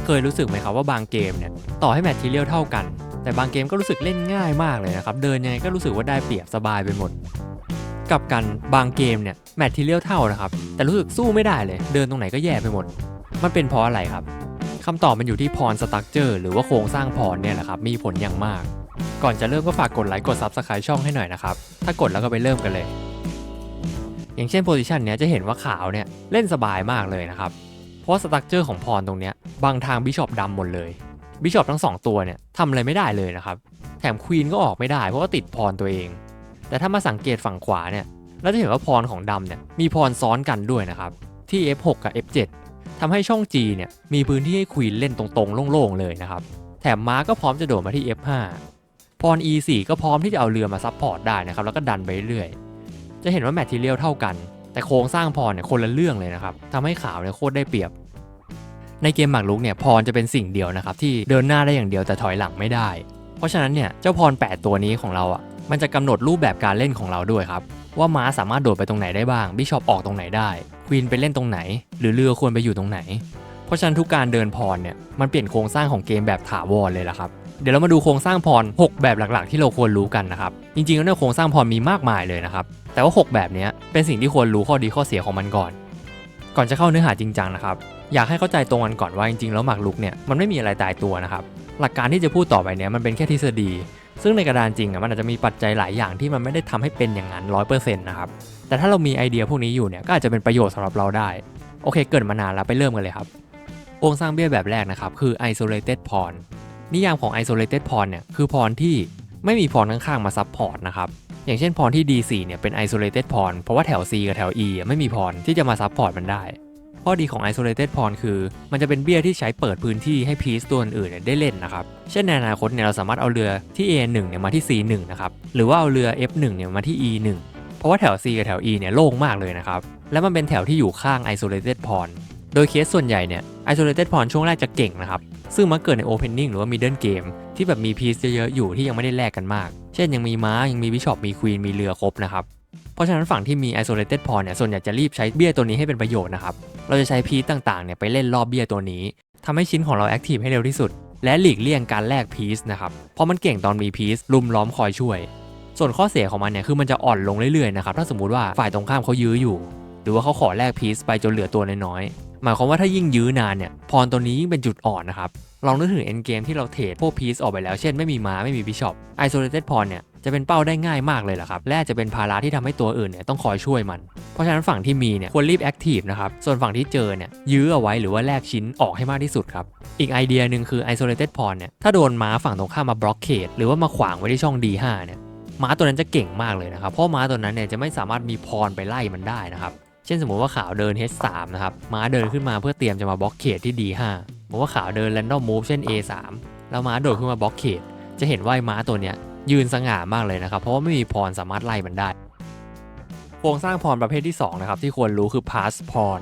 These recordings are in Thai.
เคยรู้สึกไหมครับว่าบางเกมเนี่ยต่อให้แมททีเรียลเท่ากันแต่บางเกมก็รู้สึกเล่นง่ายมากเลยนะครับเดินยังไงก็รู้สึกว่าได้เปรียบสบายไปหมดกับกันบางเกมเนี่ยแมททีเรียลเท่านะครับแต่รู้สึกสู้ไม่ได้เลยเดินตรงไหนก็แย่ไปหมดมันเป็นเพราะอะไรครับคำตอบมันอยู่ที่พรสตรัคเจอร์หรือว่าโครงสร้างพรเนี่ยแหละครับมีผลอย่างมากก่อนจะเริ่มก็ฝากกดไลค์กด Subscribe ช่องให้หน่อยนะครับถ้ากดแล้วก็ไปเริ่มกันเลยอย่างเช่นโพซิชันเนี้ยจะเห็นว่าขาวเนี่ยเล่นสบายมากเลยนะครับเพราะสตรัคเจอร์ของพรตรงเนี้ยบางทางบิชอปดำหมดเลยบิชอปทั้ง2ตัวเนี่ยทำอะไรไม่ได้เลยนะครับแถมควีนก็ออกไม่ได้เพราะว่าติดพรตัวเองแต่ถ้ามาสังเกตฝั่งขวาเนี่ยเราจะเห็นว่าพรของดำเนี่ยมีพรซ้อนกันด้วยนะครับที่ F6 กับ F7 ทำให้ช่อง G เนี่ยมีพื้นที่ให้ควีนเล่นตรงๆโล่งๆเลยนะครับแถมม้าก็พร้อมจะโดดมาที่ F5 พร E4 ก็พร้อมที่จะเอาเรือมาซับพอร์ตได้นะครับแล้วก็ดันไปเรื่อยๆจะเห็นว่าแมททีเรียลเท่ากันแต่โครงสร้างพรเนี่ยคนละเรื่องเลยนะครับทำให้ขาวเนี่ยโคตรได้เปรียบในเกมหมากรุกเนี่ยพรจะเป็นสิ่งเดียวนะครับที่เดินหน้าได้อย่างเดียวแต่ถอยหลังไม่ได้เพราะฉะนั้นเนี่ยเจ้าพร8ตัวนี้ของเราอ่ะมันจะกำหนดรูปแบบการเล่นของเราด้วยครับว่าม้าสามารถโดดไปตรงไหนได้บ้างบิชอปออกตรงไหนได้ควีนไปเล่นตรงไหนหรือเรือควรไปอยู่ตรงไหนเพราะฉะนั้นทุกการเดินพรเนี่ยมันเปลี่ยนโครงสร้างของเกมแบบถาวรเลยล่ะครับเดี๋ยวเรามาดูโครงสร้างพร6แบบหลักๆที่เราควรรู้กันนะครับจริงๆแล้วเนี่ยโครงสร้างพรมีมากมายเลยนะครับแต่ว่า6แบบนี้เป็นสิ่งที่ควรรู้ข้อดีข้อเสียของมันก่อนจะเข้าเนื้อหาจริงจังนะครับอยากให้เข้าใจตรงกันก่อนว่าจริงๆแล้วหมากรุกเนี่ยมันไม่มีอะไรตายตัวนะครับหลักการที่จะพูดต่อไปเนี่ยมันเป็นแค่ทฤษฎีซึ่งในกระดานจริงมันอาจจะมีปัจจัยหลายอย่างที่มันไม่ได้ทำให้เป็นอย่างนั้น 100% นะครับแต่ถ้าเรามีไอเดียพวกนี้อยู่เนี่ยก็อาจจะเป็นประโยชน์สำหรับเราได้โอเคเกิดมานานแล้วไปเริ่มกันเลยครับโครงสร้างเบี้ยแบบแรกนะครับคือ isolated pawn นิยามของ isolated pawn เนี่ยคือพรที่ไม่มีพรข้างๆมาซับพอร์ตนะครับอย่างเช่นพรที่ D4 เนี่ยเป็น isolated pawn เพราะว่าแถว C กับแถว E ไม่มีพรที่จะมาซับพอร์ตมันได้ข้อดีของ isolated pawn คือมันจะเป็นเบี้ยที่ใช้เปิดพื้นที่ให้พีซตัวอื่นๆได้เล่นนะครับเช่นในอนาคตเนี่ยเราสามารถเอาเรือที่ A1 เนี่ยมาที่ C1 นะครับหรือว่าเอาเรือ F1 เนี่ยมาที่ E1 เพราะว่าแถว C กับแถว E เนี่ยโล่งมากเลยนะครับและมันเป็นแถวที่อยู่ข้าง isolated pawn โดยเคสส่วนใหญ่เนี่ย isolated pawn ช่วงแรกจะเก่งนะครับซึ่งมักเกิดใน opening หรือว่า middle game ที่แบบมีพีซเยอะๆอยู่ที่ยังไม่ได้แลกกันมากเช่นยังมีม้ายังมีบิชอปมีควีนมีเรือครบนะครับเพราะฉะนั้นฝั่งที่มี isolated pawn เนี่ยส่วนใหญ่จะรีบใช้เบี้ยตัวนี้ให้เป็นประโยชน์นะครับเราจะใช้พีซต่างๆเนี่ยไปเล่นรอบเบี้ยตัวนี้ทำให้ชิ้นของเราแอคทีฟให้เร็วที่สุดและหลีกเลี่ยงการแลกพีซนะครับเพราะมันเก่งตอนมีพีซลุมล้อมคอยช่วยส่วนข้อเสียของมันเนี่ยคือมันจะอ่อนลงเรื่อยๆนะครับถ้าสมมุติว่าฝ่ายตรงข้ามเขายื้ออยู่หรือว่าเขาขอแลกพีซไปจนเหลือตัวน้อยๆหมายความว่าถ้ายิ่งยื้อนานเนี่ยพรตัวนี้ยิ่งเป็นจุดอ่อนนะครับลองนึกถึงเอ็นเกมที่เราเทรดพวกพีซออกไปแล้วเช่นไม่มีม้าไม่มีบิชอป isolated pawn เนี่ยจะเป็นเป้าได้ง่ายมากเลยแหละครับและจะเป็นภาระที่ทำให้ตัวอื่นเนี่ยต้องคอยช่วยมันเพราะฉะนั้นฝั่งที่มีเนี่ยควรรีบแอคทีฟนะครับส่วนฝั่งที่เจอเนี่ยยื้อเอาไว้หรือว่าแลกชิ้นออกให้มากที่สุดครับอีกไอเดียหนึ่งคือ isolated pawn เนี่ยถ้าโดนม้าฝั่งตรงข้ามมาบล็อกเคดหรือว่ามาขวางไว้ที่ช่อง D5 เนี่ยม้าตัวนั้นจะเก่งมากเลยนะครับเพราะม้าตัวนั้นเนี่ยจะไม่สามารถมีพรไปไล่มันได้นะครับเช่นสมมุติว่าขาวเดิน H3 นะครับม้าเดินขึ้นมาเพื่อเตรียมจะมาบล็อกเคดที่ D5 สมมติว่าขาวเดิน random move เช่น A3 แล้วม้าโดดขึ้นมาบล็อกเคดจะเห็นว่าม้าตัวเนี้ยยืนสง่ามากเลยนะครับเพราะว่าไม่มีพรสามารถไล่มันได้โครงสร้างพรประเภทที่2นะครับที่ควรรู้คือ pass pawn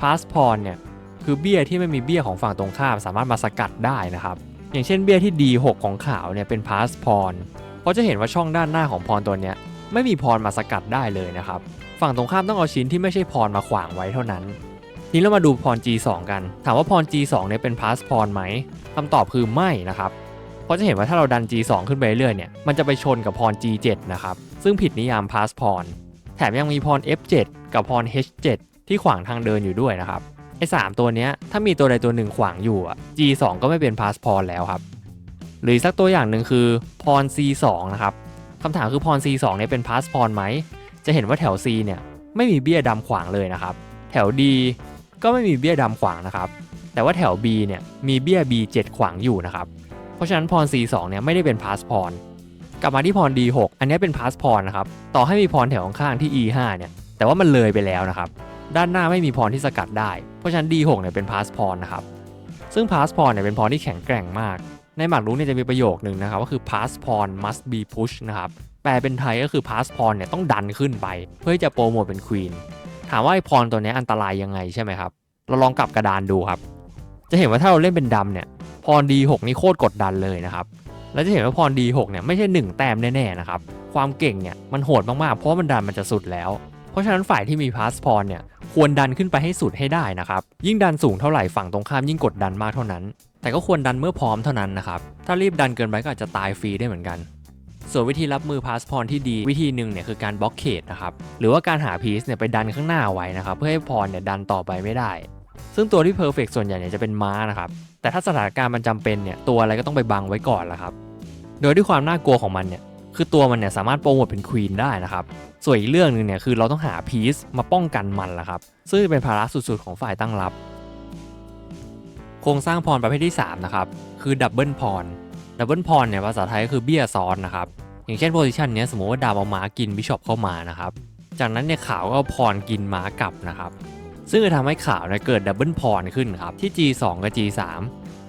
pass pawn เนี่ยคือเบี้ยที่ไม่มีเบี้ยของฝั่งตรงข้ามสามารถมาสกัดได้นะครับอย่างเช่นเบี้ยที่ D6 ของขาวเนี่ยเป็น pass pawn เพราะจะเห็นว่าช่องด้านหน้าของพรตัวเนี้ยไม่มีพรมาสกัดได้เลยนะครับฝั่งตรงข้ามต้องเอาชิ้นที่ไม่ใช่พรมาขวางไว้เท่านั้นทีนี้เรามาดูพร G2 กันถามว่าพร G2 เนี่ยเป็น pass pawn ไหมคำตอบคือไม่นะครับเพราะจะเห็นว่าถ้าเราดัน G2 ขึ้นไปเรื่อยเนี่ยมันจะไปชนกับพร G7 นะครับซึ่งผิดนิยาม pass pawn แถมยังมีพร F7 กับพร H7 ที่ขวางทางเดินอยู่ด้วยนะครับไอ้3ตัวเนี้ยถ้ามีตัวใดตัวหนึ่งขวางอยู่G2 ก็ไม่เป็น pass pawn แล้วครับหรือสักตัวอย่างหนึ่งคือพร C2 นะครับคำถามคือพร C2 เนี่ยเป็น pass pawn ไหมจะเห็นว่าแถว C เนี่ยไม่มีเบี้ยดำขวางเลยนะครับแถว D ก็ไม่มีเบี้ยดำขวางนะครับแต่ว่าแถว B เนี่ยมีเบี้ย B7 ขวางอยู่นะครับเพราะฉะนั้นพร C2 เนี่ยไม่ได้เป็น pass pawn กลับมาที่พร D6 อันนี้เป็น pass pawn นะครับต่อให้มีพรแถวข้างๆที่ E5 เนี่ยแต่ว่ามันเลยไปแล้วนะครับด้านหน้าไม่มีพรที่สกัดได้เพราะฉะนั้น D6 เนี่ยเป็น pass pawn นะครับซึ่ง pass pawn เนี่ยเป็นพรที่แข็งแกร่งมากในหมากรุกเนี่ยจะมีประโยคนึงนะครับก็คือ pass pawn must be pushed นะครับแปลเป็นไทยก็คือ pass pawn เนี่ยต้องดันขึ้นไปเพื่อจะโปรโมทเป็น queen ถามว่าไอ้พรตัวนี้อันตรายยังไงใช่ไหมครับเราลองกลับกระดานดูครับจะเห็นว่าถ้าเราเล่นเป็นดำเนี่ยพร D6 นี่โคตรกดดันเลยนะครับแล้วจะเห็นว่าพร D6 เนี่ยไม่ใช่1แต้มแน่ๆนะครับความเก่งเนี่ยมันโหดมากๆเพราะมันดันมันจะสุดแล้วเพราะฉะนั้นฝ่ายที่มี pass pawn เนี่ย ควรดันขึ้นไปให้สุดให้ได้นะครับยิ่งดันสูงเท่าไหร่ฝั่งตรงข้ามยิ่งกดดันมากเท่านั้นแต่ก็ควรดันเมื่อพร้อมเท่านั้นนะครับถ้ารีบดันเกินไปก็อาจจะตายฟรีได้เหมือนกันส่วนวิธีรับมือพาสพรที่ดีวิธีหนึ่งเนี่ยคือการบล็อกเคดนะครับหรือว่าการหาพีซเนี่ยไปดันข้างหน้าไว้นะครับเพื่อให้พรเนี่ยดันต่อไปไม่ได้ซึ่งตัวที่เพอร์เฟกต์ส่วนใหญ่เนี่ยจะเป็นม้านะครับแต่ถ้าสถานการณ์มันจำเป็นเนี่ยตัวอะไรก็ต้องไปบังไว้ก่อนละครับโดยด้วยความน่ากลัวของมันเนี่ยคือตัวมันเนี่ยสามารถโปรโมทเป็นควีนได้นะครับส่วนอีกเรื่องนึงเนี่ยคือเราต้องหาพีซมาป้องกันมันละครับซึ่งเป็นภาระสุดๆของฝ่ายตั้งรับโครงสร้างพรประเภทที่3นะครับคือดับเบิลพรเนี่ยภาษาไทยก็คือเบี้ยซ้อนนะครับอย่างเช่นโพซิชันนี้สมมติว่าดาวเอาม้ากินบิชอปเข้ามานะครับจากนั้นเนี่ยขาวก็เอาพรกินม้ากลับนะครับซึ่งจะทำให้ขาวเนี่ยเกิดดับเบิลพรขึ้นครับที่ G2 กับ G3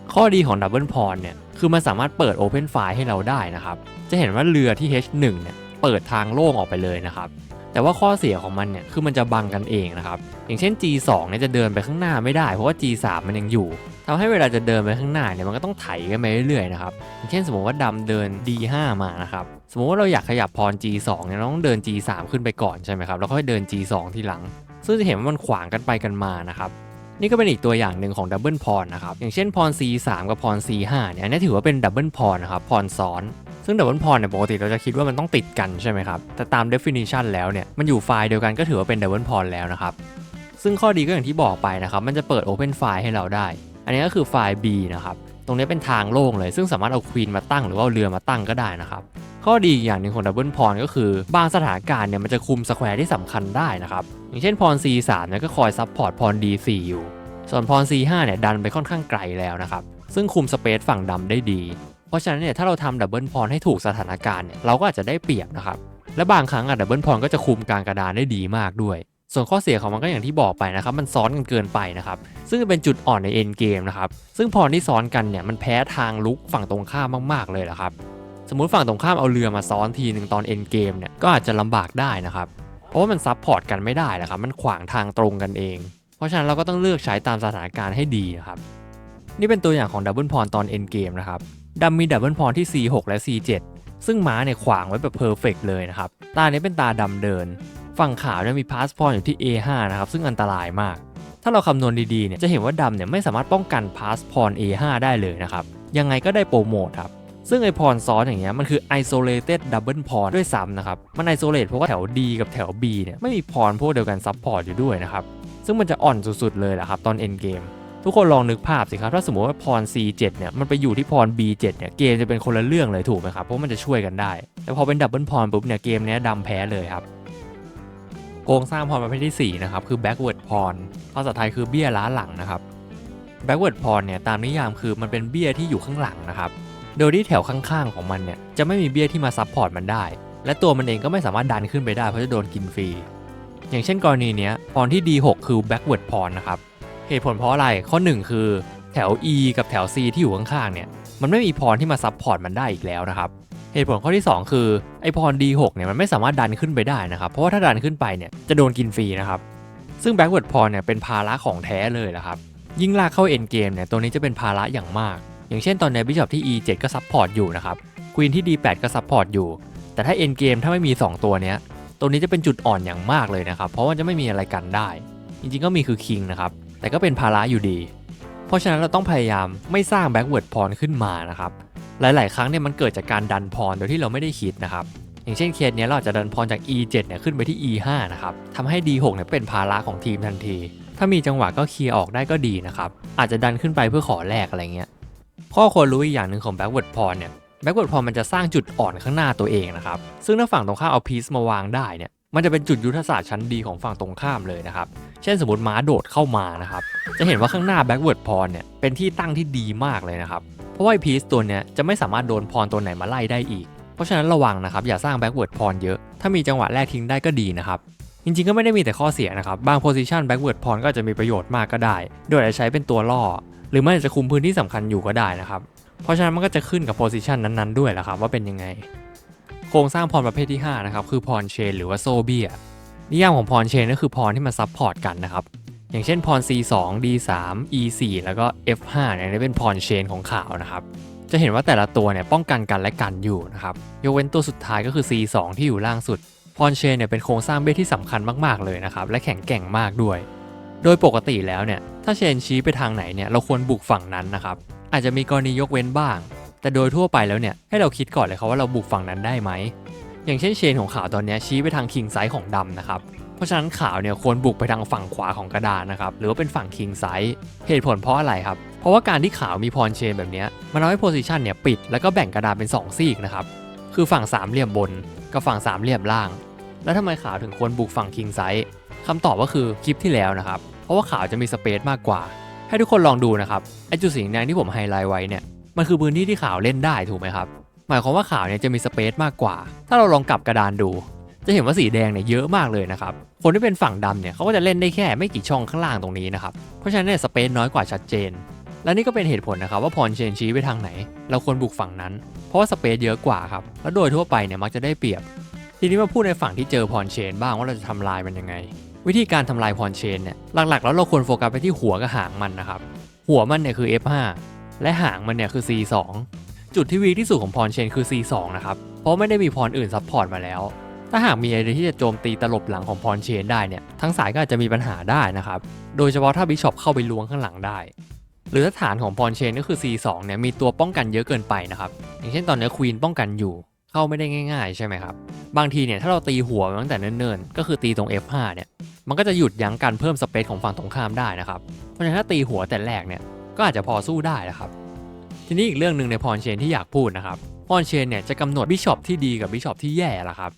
ข้อดีของดับเบิลพรเนี่ยคือมันสามารถเปิด Open File ให้เราได้นะครับจะเห็นว่าเรือที่ H1 เนี่ยเปิดทางโล่งออกไปเลยนะครับแต่ว่าข้อเสียของมันเนี่ยคือมันจะบังกันเองนะครับอย่างเช่น G2 เนี่ยจะเดินไปข้างหน้าไม่ได้เพราะว่า G3 มันยังอยู่ทำให้เวลาจะเดินไปข้างหน้าเนี่ยมันก็ต้องไถกันไปเรื่อยๆนะครับอย่างเช่นสมมติว่าดำเดิน D5 มานะครับสมมติว่าเราอยากขยับพร G2 เนี่ยเราต้องเดิน G3 ขึ้นไปก่อนใช่ไหมครับแล้วค่อยเดิน G2 ทีหลังซึ่งจะเห็นว่ามันขวางกันไปกันมานะครับนี่ก็เป็นอีกตัวอย่างหนึ่งของดับเบิลพรนะครับอย่างเช่นพร C3 กับพร C5 เนี่ยอันนี้ถือว่าเป็นดับเบิลพรนะครับพรซ้อนซึ่งดับเบิลพรเนี่ยปกติเราจะคิดว่ามันต้องติดกันใช่ไหมครับแต่ตาม definition แล้วเนี่ยมันอยู่ไฟล์เดียวกันก็ถือว่าเป็นดับเบิลพรแล้วนะครับซึ่งข้อดีก็อย่างที่บอกไปนะครับมันจะเปิด Open File ให้เราได้อันนี้ก็คือไฟล์ B นะครับตรงนี้เป็นทางโล่งเลยซึ่งสามารถเอาควีนมาตั้งหรือว่าเอาเรือมาตั้งก็ได้นะครับข้อดีอย่างหนึ่งของดับเบิลพรก็คือบางสถานการณ์เนี่ยมันจะคุมสแควร์ที่สำคัญได้นะครับอย่างเช่นพร C3 เนี่ยก็คอยซัพพอร์ตพร D4 อยู่ส่วนพร C5 เนี่ยดันไปค่อนข้างไกลแล้วนะครับซึ่งคุมสเปซฝั่งดำได้ดีเพราะฉะนั้นเนี่ยถ้าเราทำดับเบิลพรให้ถูกสถานการณ์เนี่ยเราก็อาจจะได้เปรียบนะครับและบางครั้งดับเบิลพรก็จะคุมกลางกระดานได้ดีมากด้วยส่วนข้อเสียของมันก็อย่างที่บอกไปนะครับมันซ้อนกันเกินไปนะครับซึ่งเป็นจุดอ่อนในเอ็นเกมนะครับซึ่งพรที่ซ้อนกันเนี่ยมันแพ้ทางลุกฝั่งตรงข้ามมากๆเลยแหละครับสมมุติฝั่งตรงข้ามเอาเรือมาซ้อนทีหนึ่งตอนเอ็นเกมเนี่ยก็อาจจะลำบากได้นะครับเพราะว่ามันซับพอร์ตกันไม่ได้นะครับมันขวางทางตรงกันเองเพราะฉะนั้นเราก็ต้องเลือกใช้ตามสถานการณ์ให้ดีนะครับนี่เป็นตัวอย่างของดับเบิลพรตอนเอ็นเกมนะครับดำมีดับเบิลพรที่ C6 และ C7 ซึ่งม้าเนี่ยขวางไว้แบบเพอร์เฟกต์เลยนะครับตานี้เป็นตาดำเดินฝั่งขาวเนี่ยมีพาสพรอยู่ที่ A5 นะครับซึ่งอันตรายมากถ้าเราคำนวณดีๆเนี่ยจะเห็นว่าดำเนี่ยไม่สามารถป้องกันพาสพร A5 ได้เลยนะครับยังไงก็ได้โปรโมทครับซึ่งไอพรซ้อนอย่างเงี้ยมันคือ isolated double พรด้วยซ้ำนะครับมัน isolate เพราะว่าแถว D กับแถว B เนี่ยไม่มีพรพวกเดียวกันซับพอร์ตอยู่ด้วยนะครับซึ่งมันจะอ่อนสุดๆเลยแหละครับตอน end gameทุกคนลองนึกภาพสิครับถ้าสมมติว่าพร C7 เนี่ยมันไปอยู่ที่พร B7 เนี่ยเกมจะเป็นคนละเรื่องเลยถูกไหมครับเพราะมันจะช่วยกันได้แต่พอเป็นดับเบิลพรปุ๊บเนี่ยเกมนี้ดำแพ้เลยครับโครงสร้างพรประเภทที่4นะครับคือ backward พรภาษาไทยคือเบี้ยล้าหลังนะครับ backward พรเนี่ยตามนิยามคือมันเป็นเบี้ยที่อยู่ข้างหลังนะครับโดยที่แถวข้างๆของมันเนี่ยจะไม่มีเบี้ยที่มาซับพอร์ตมันได้และตัวมันเองก็ไม่สามารถดันขึ้นไปได้เพราะจะโดนกินฟรีอย่างเช่นกรณีนี้พรที่ D6 คือ backward พรนะครับเหตุผลเพราะอะไรข้อ1คือแถว E กับแถว C ที่อยู่ข้างๆเนี่ยมันไม่มีพรที่มาซับพอร์ตมันได้อีกแล้วนะครับเหตุผลข้อที่2คือไอพร D6 เนี่ยมันไม่สามารถดันขึ้นไปได้นะครับเพราะว่าถ้าดันขึ้นไปเนี่ยจะโดนกินฟรีนะครับซึ่ง backward พรเนี่ยเป็นภาระของแท้เลยนะครับยิ่งลากเข้า end game เนี่ยตัวนี้จะเป็นภาระอย่างมากอย่างเช่นตอนนี้บิชอปที่ E7 ก็ซับพอร์ตอยู่นะครับควีนที่ D8 ก็ซับพอร์ตอยู่แต่ถ้า end game ถ้าไม่มี2ตัวเนี้ยตัวนี้จะเป็นจุดอ่อนอย่างมากเลยนะครับเพราะว่าจะไม่มีอะไรกันได้จริงๆก็มีคือ King นะครับแต่ก็เป็นภาระอยู่ดีเพราะฉะนั้นเราต้องพยายามไม่สร้าง backward พรขึ้นมานะครับหลายๆครั้งเนี่ยมันเกิดจากการดันพรโดยที่เราไม่ได้คิดนะครับอย่างเช่นเคสนี้เราจะดันพรจาก E7 เนี่ยขึ้นไปที่ E5 นะครับทำให้ D6 เนี่ยเป็นภาระของทีมทันทีถ้ามีจังหวะก็เคลียร์ออกได้ก็ดีนะครับอาจจะดันขึ้นไปเพื่อขอแลกอะไรเงี้ยข้อควรรู้อีกอย่างหนึ่งของ backward พรเนี่ย backward พรมันจะสร้างจุดอ่อนข้างหน้าตัวเองนะครับซึ่งถ้าฝั่งตรงข้ามเอาพีซมาวางได้เนี่ยมันจะเป็นจุดยุทธศาสตร์ชั้นดีของฝั่งตรงข้ามเลยนะครับเช่นสมมติม้าโดดเข้ามานะครับจะเห็นว่าข้างหน้า backward พรเนี่ยเป็นที่ตั้งที่ดีมากเลยนะครับเพราะว่าพีซตัวเนี้ยจะไม่สามารถโดนพรตัวไหนมาไล่ได้อีกเพราะฉะนั้นระวังนะครับอย่าสร้าง backward พรเยอะถ้ามีจังหวะแรกทิ้งได้ก็ดีนะครับจริงๆก็ไม่ได้มีแต่ข้อเสียนะครับบาง position backward พรก็จะมีประโยชน์มากก็ได้โดยอาจจะใช้เป็นตัวล่อหรือมันอาจจะคุมพื้นที่สำคัญอยู่ก็ได้นะครับเพราะฉะนั้นมันก็จะขึ้นกับ position นั้นๆด้วยแหละครับว่าเป็นยังไงโครงสร้างพรประเภทที่5นะครับคือพรเชนหรือว่าโซเบียนิยามของพรเชนก็คือพรที่มาซับพอร์ตกันนะครับอย่างเช่นพร C2 D3 E4 แล้วก็ F5 เนี่ยเป็นพรเชนของขาวนะครับจะเห็นว่าแต่ละตัวเนี่ยป้องกันกันและกันอยู่นะครับยกเว้นตัวสุดท้ายก็คือ C2 ที่อยู่ล่างสุด พรเชนเนี่ยเป็นโครงสร้างเบี้ยที่สำคัญมากๆเลยนะครับและแข็งแกร่งมากด้วยโดยปกติแล้วเนี่ยถ้าเชนชี้ไปทางไหนเนี่ยเราควรบุกฝั่งนั้นนะครับอาจจะมีกรณียกเว้นบ้างแต่โดยทั่วไปแล้วเนี่ยให้เราคิดก่อนเลยครับว่าเราบุกฝั่งนั้นได้ไหมอย่างเช่นเชนของขาวตอนนี้ชี้ไปทางคิงไซส์ของดำนะครับเพราะฉะนั้นขาวเนี่ยควรบุกไปทางฝั่งขวาของกระดานนะครับหรือว่าเป็นฝั่งคิงไซส์เหตุผลเพราะอะไรครับเพราะว่าการที่ขาวมีพรเชนแบบนี้มันทำให้โพซิชันเนี่ยปิดแล้วก็แบ่งกระดานเป็น2ซีกนะครับคือฝั่งสามเหลี่ยมบนกับฝั่งสามเหลี่ยมล่างแล้วทำไมขาวถึงควรบุกฝั่งคิงไซส์คำตอบก็คือคลิปที่แล้วนะครับเพราะว่าขาวจะมีสเปซมากกว่าให้ทุกคนลองดูนะครับไอจุดสีแดงที่ผมไฮไลท์ไว้เนี่ยมันคือพื้นที่ที่ขาวเล่นได้ถูกไหมครับหมายความว่าขาวเนี่ยจะมีสเปซมากกว่าถ้าเราลองกลับกระดานดูจะเห็นว่าสีแดงเนี่ยเยอะมากเลยนะครับคนที่เป็นฝั่งดำเนี่ยเขาก็จะเล่นได้แค่ไม่กี่ช่องข้างล่างตรงนี้นะครับเพราะฉะนั้นเนี่ยสเปซน้อยกว่าชัดเจนและนี่ก็เป็นเหตุผลนะครับว่าพรเชนชี้ไปทางไหนเราควรบุกฝั่งนั้นเพราะว่าสเปซเยอะกว่าครับแล้วโดยทั่วไปเนี่ยมักจะได้เปรียบทีนี้มาพูดในฝั่งที่เจอพรเชนบ้างว่าเราจะทำลายมันยังไงวิธีการทำลายพรเชนเนี่ยหลักๆแล้วเราควรโฟกัสไปที่หัวกับหางมันนะครับหัวมันเนี่ยคือ F5 และหางมันเนี่ยคือ C2 จุดที่วีคที่สุดของพรเชนคือ C2 นะครับเพราะไม่ได้มีพรอื่นซัพพอร์ตมาแล้วถ้าหากมีไอเดียที่จะโจมตีตลบหลังของพรเชนได้เนี่ยทั้งสายก็อาจจะมีปัญหาได้นะครับโดยเฉพาะถ้าบิชอปเข้าไปล้วงข้างหลังได้หรือถ้าฐานของพรเชนก็คือ C2 เนี่ยมีตัวป้องกันเยอะเกินไปนะครับอย่างเช่นตอนนี้ควีนป้องกันอยู่เข้าไม่ได้ง่ายๆใช่ไหมครับบางทีเนี่ยถ้าเราตีหัวมาตั้งแต่เนิ่นๆก็คือตีตรง F5 เนี่ยมันก็จะหยุดยั้งการเพิ่มสเปซของฝั่งตรงข้ามได้นะครับเพราะฉะนั้นถ้าตีหัวแต่แรกเนี่ยก็อาจจะพอสู้ได้นะครับทีนี้อีกเรื่องหนึ่งในพรเชนที่อยากพูดนะครับพรเชนเนี่ยจะกำหนดบิชอปที่ดีกับบิชอปที่แย่ล่ะครับ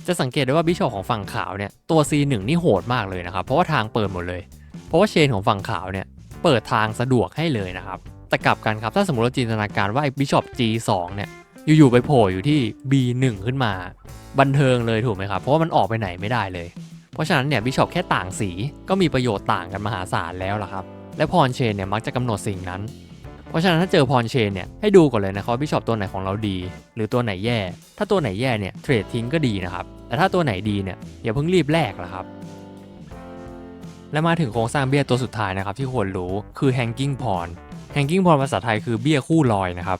จะสังเกตได้ว่าบิชอปของฝั่งขาวเนี่ยตัว C1 นี่โหดมากเลยนะครับเพราะว่าทางเปิดหมดเลยเพราะว่าเชนของฝั่งขาวเนี่ยเปิดทางสะดวกให้เลยนะครับแต่กลับกันครับถ้าสมมติเราจินตนาการว่าไอ้บิชอป G2 เนี่ยอยู่ๆไปโผล่อยู่ที่ B1 ขึ้นมาบันเทิงเลยถูกไหมครับเพราะว่ามันออกไปไหนไม่ได้เลยเพราะฉะนั้นเนี่ยบิชอปแค่ต่างสีก็มีประโยชน์ต่างกันมหาศาลแล้วล่ะครับและพรเชนเนี่ยมักจะกำหนดสิ่งนั้นเพราะฉะนั้นถ้าเจอพรเชนเนี่ยให้ดูก่อนเลยนะครับบิชอปตัวไหนของเราดีหรือตัวไหนแย่ถ้าตัวไหนแย่เนี่ยเทรดทิ้งก็ดีนะครับแต่ถ้าตัวไหนดีเนี่ยอย่าเพิ่งรีบแลกละครับและมาถึงโครงสร้างเบี้ยตัวสุดท้ายนะครับที่ควรรู้คือ hanging pawn hanging pawn ภาษาไทยคือเบี้ยคู่ลอยนะครับ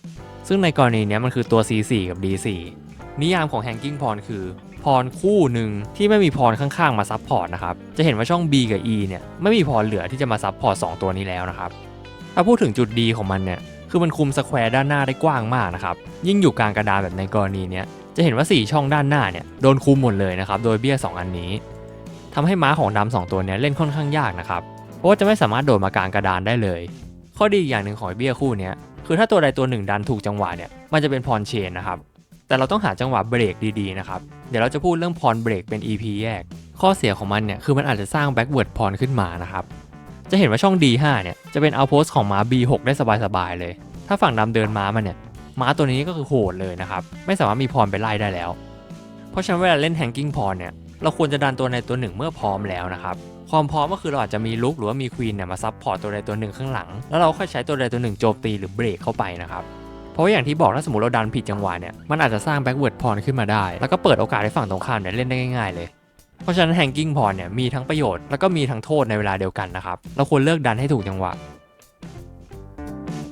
ซึ่งในกรณีนี้มันคือตัว C4 กับ D4 นิยามของ hanging pawn คือพรคู่หนึ่งที่ไม่มีพรข้างๆมาซับพอร์ตนะครับจะเห็นว่าช่อง B กับ E เนี่ยไม่มีพรเหลือที่จะมาซับพอร์ต2ตัวนี้แล้วนะครับถ้าพูดถึงจุดดีของมันเนี่ยคือมันคุมสแควร์ด้านหน้าได้กว้างมากนะครับยิ่งอยู่กลางกระดานแบบในกรณีนี้จะเห็นว่า4ช่องด้านหน้าเนี่ยโดนคุมหมดเลยนะครับโดยเบี้ย2อันนี้ทำให้ม้าของดำ2ตัวนี้เล่นค่อนข้างยากนะครับเพราะว่าจะไม่สามารถโดดมากลางกระดานได้เลยข้อดีอย่างหนึ่งของเบี้ยคู่นี้คือถ้าตัวใดตัวหนึ่งดันถูกจังหวะเนี่ยมันจะเป็นพรเชนนะครับแต่เราต้องหาจังหวะเบรกดีๆนะครับเดี๋ยวเราจะพูดเรื่องพรเบรกเป็น EP แยกข้อเสียของมันเนี่ยคือมันอาจจะสร้างแบ็กเวิร์ดพรขึ้นมานะครับจะเห็นว่าช่อง D5 เนี่ยจะเป็นเอาโพสของม้า B6 ได้สบายๆเลยถ้าฝั่งดำเดินม้ามันเนี่ยม้าตัวนี้ก็คือโหดเลยนะครับไม่สามารถมีพรไปไล่ได้แล้วเพราะฉะนั้นเวลาเล่นแฮงกิ้งพรเนี่ยเราควรจะดันตัวในตัวหนึ่งเมื่อพร้อมแล้วนะครับความพร้อมก็คือเราอาจจะมีลุกหรือว่ามีควีนเนี่ยมาซับพอร์ตตัวใดตัวหนึ่งข้างหลังแล้วเราค่อยใช้ตัวใดตัวหนึ่งโจมตีหรือเบรกเข้าไปนะครับเพราะว่าอย่างที่บอกถ้าสมมติเราดันผิดจังหวะเนี่ยมันอาจจะสร้างแบ็กเวิร์ดพรขึ้นมาได้แล้วก็เปิดโอกาสให้ฝั่งตรงข้ามเนี่ยเล่นได้ง่ายๆเลยเพราะฉะนั้นแฮงกิ้งพรเนี่ยมีทั้งประโยชน์แล้วก็มีทั้งโทษในเวลาเดียวกันนะครับเราควรเลือกดันให้ถูกจังหวะ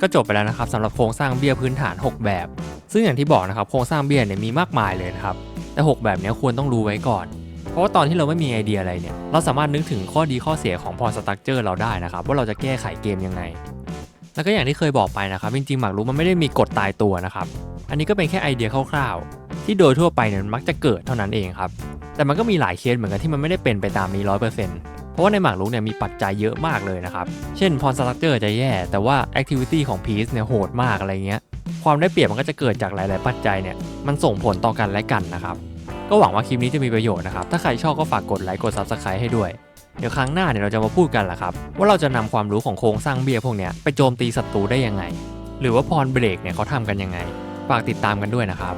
ก็จบไปแล้วนะครับสำหรับโครงสร้างเบี้ยพื้นฐาน6แบบซึ่งอย่างที่บอกนะครับโครงสร้างเบี้ยเนี่ยมีมากมายเลยนะครับแต่6แบบนี้ควรต้องรู้ไว้ก่อนเพราะว่าตอนที่เราไม่มีไอเดียอะไรเนี่ยเราสามารถนึกถึงข้อดีข้อเสียของพรสตรัคเจอร์เราได้นะครับว่าเราจะแก้ไขเกมยังไงแล้วก็อย่างที่เคยบอกไปนะครับจริงๆหมากรุกมันไม่ได้มีกฎตายตัวนะครับอันนี้ก็เป็นแค่ไอเดียคร่าวๆที่โดยทั่วไปเนี่ยมักจะเกิดเท่านั้นเองครับแต่มันก็มีหลายเคสเหมือนกันที่มันไม่ได้เป็นไปตามนี้ 100% เพราะว่าในหมากรุกเนี่ยมีปัจจัยเยอะมากเลยนะครับเช่นพรสตรัคเจอร์จะแย่แต่ว่าแอคทิวิตี้ของพีซเนี่ยโหดมากอะไรเงี้ยความได้เปรียบมันก็จะเกิดจากหลายๆปัจจัยเนี่ยมันส่งผลต่อกันและกันนะครับก็หวังว่าคลิปนี้จะมีประโยชน์นะครับถ้าใครชอบก็ฝากกดไลค์กด Subscribe ให้ด้วยเดี๋ยวครั้งหน้าเนี่ยเราจะมาพูดกันแหละครับว่าเราจะนำความรู้ของโครงสร้างเบี้ยพวกเนี้ยไปโจมตีศัตรูได้ยังไงหรือว่าพรเบรกเนี่ยเขาทำกันยังไงฝากติดตามกันด้วยนะครับ